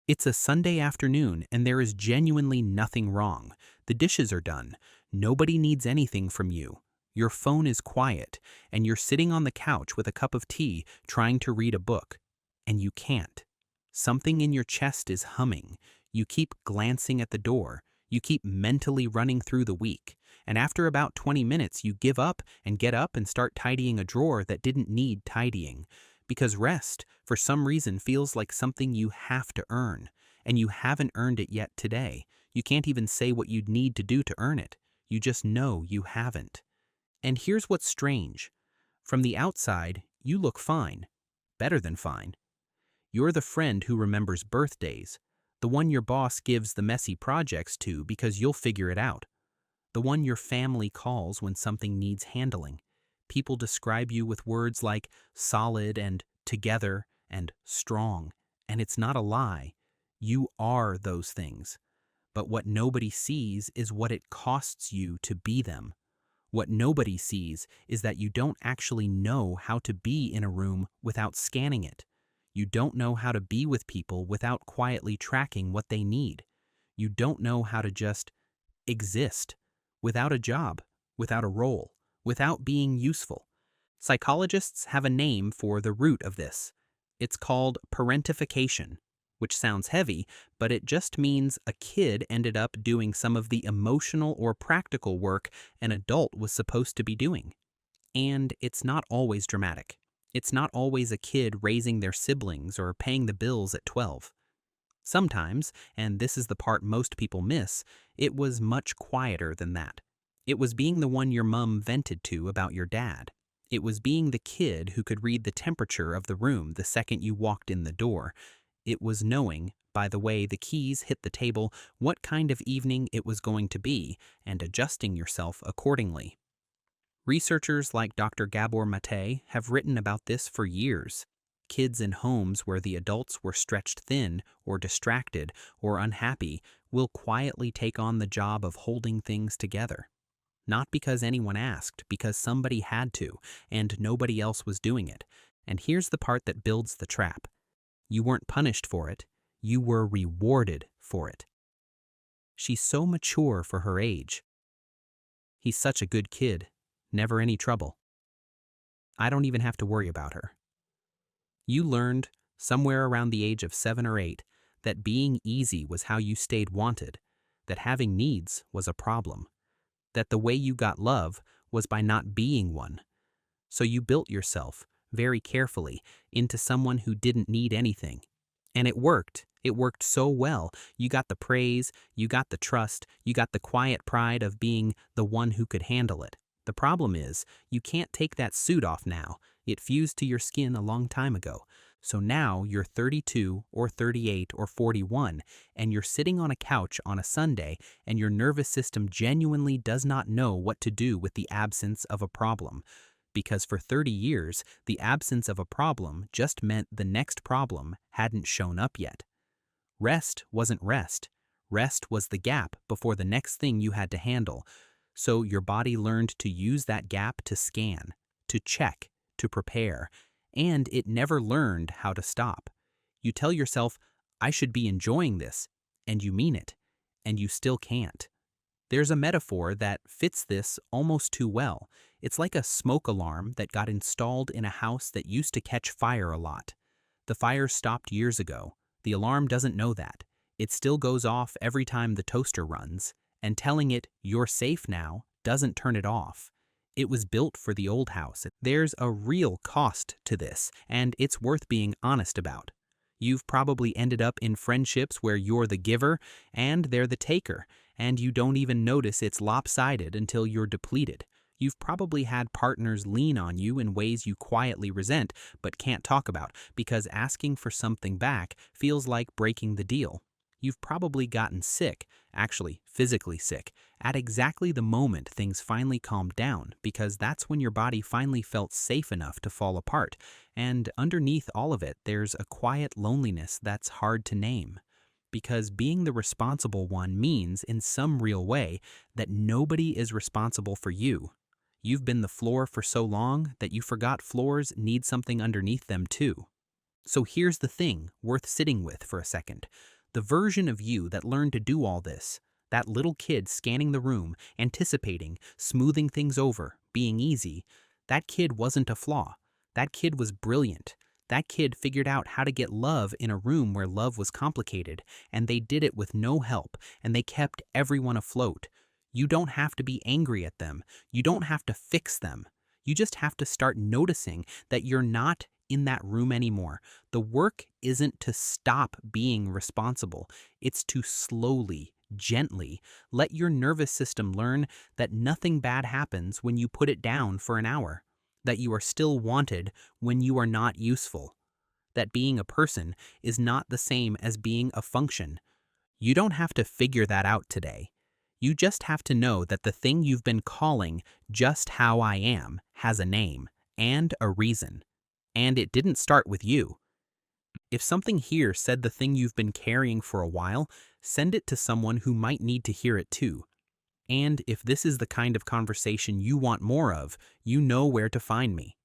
It's a Sunday afternoon and there is genuinely nothing wrong. The dishes are done. Nobody needs anything from you. Your phone is quiet and you're sitting on the couch with a cup of tea trying to read a book. And you can't. Something in your chest is humming. You keep glancing at the door. You keep mentally running through the week. And after about 20 minutes, you give up and get up and start tidying a drawer that didn't need tidying. Because rest, for some reason, feels like something you have to earn, and you haven't earned it yet today. You can't even say what you'd need to do to earn it. You just know you haven't. And here's what's strange. From the outside, you look fine. Better than fine. You're the friend who remembers birthdays, the one your boss gives the messy projects to because you'll figure it out, the one your family calls when something needs handling. People describe you with words like solid and together and strong, and it's not a lie. You are those things. But what nobody sees is what it costs you to be them. What nobody sees is that you don't actually know how to be in a room without scanning it. You don't know how to be with people without quietly tracking what they need. You don't know how to just exist without a job, without a role, without being useful. Psychologists have a name for the root of this. It's called parentification, which sounds heavy, but it just means a kid ended up doing some of the emotional or practical work an adult was supposed to be doing. And it's not always dramatic. It's not always a kid raising their siblings or paying the bills at 12. Sometimes, and this is the part most people miss, it was much quieter than that. It was being the one your mom vented to about your dad. It was being the kid who could read the temperature of the room the second you walked in the door. It was knowing, by the way the keys hit the table, what kind of evening it was going to be and adjusting yourself accordingly. Researchers like Dr. Gabor Mate have written about this for years. Kids in homes where the adults were stretched thin or distracted or unhappy will quietly take on the job of holding things together. Not because anyone asked, because somebody had to, and nobody else was doing it. And here's the part that builds the trap. You weren't punished for it. You were rewarded for it. She's so mature for her age. He's such a good kid. Never any trouble. I don't even have to worry about her. You learned, somewhere around the age of 7 or 8, that being easy was how you stayed wanted, that having needs was a problem, that the way you got love was by not being one. So you built yourself, very carefully, into someone who didn't need anything. And it worked. It worked so well. You got the praise, you got the trust, you got the quiet pride of being the one who could handle it. The problem is, you can't take that suit off now. It fused to your skin a long time ago. So now you're 32 or 38 or 41, and you're sitting on a couch on a Sunday, and your nervous system genuinely does not know what to do with the absence of a problem. Because for 30 years, the absence of a problem just meant the next problem hadn't shown up yet. Rest wasn't rest. Rest was the gap before the next thing you had to handle. So your body learned to use that gap to scan, to check, to prepare, and it never learned how to stop. You tell yourself, I should be enjoying this, and you mean it, and you still can't. There's a metaphor that fits this almost too well. It's like a smoke alarm that got installed in a house that used to catch fire a lot. The fire stopped years ago. The alarm doesn't know that. It still goes off every time the toaster runs. And telling it, you're safe now, doesn't turn it off. It was built for the old house. There's a real cost to this, and it's worth being honest about. You've probably ended up in friendships where you're the giver and they're the taker, and you don't even notice it's lopsided until you're depleted. You've probably had partners lean on you in ways you quietly resent but can't talk about because asking for something back feels like breaking the deal. You've probably gotten sick, actually physically sick, at exactly the moment things finally calmed down because that's when your body finally felt safe enough to fall apart. And underneath all of it, there's a quiet loneliness that's hard to name. Because being the responsible one means, in some real way, that nobody is responsible for you. You've been the floor for so long that you forgot floors need something underneath them too. So here's the thing worth sitting with for a second. The version of you that learned to do all this, that little kid scanning the room, anticipating, smoothing things over, being easy, that kid wasn't a flaw. That kid was brilliant. That kid figured out how to get love in a room where love was complicated, and they did it with no help, and they kept everyone afloat. You don't have to be angry at them. You don't have to fix them. You just have to start noticing that you're not in that room anymore. The work isn't to stop being responsible. It's to slowly, gently let your nervous system learn that nothing bad happens when you put it down for an hour, that you are still wanted when you are not useful, that being a person is not the same as being a function. You don't have to figure that out today. You just have to know that the thing you've been calling just how I am has a name and a reason. And it didn't start with you. If something here said the thing you've been carrying for a while, send it to someone who might need to hear it too. And if this is the kind of conversation you want more of, you know where to find me.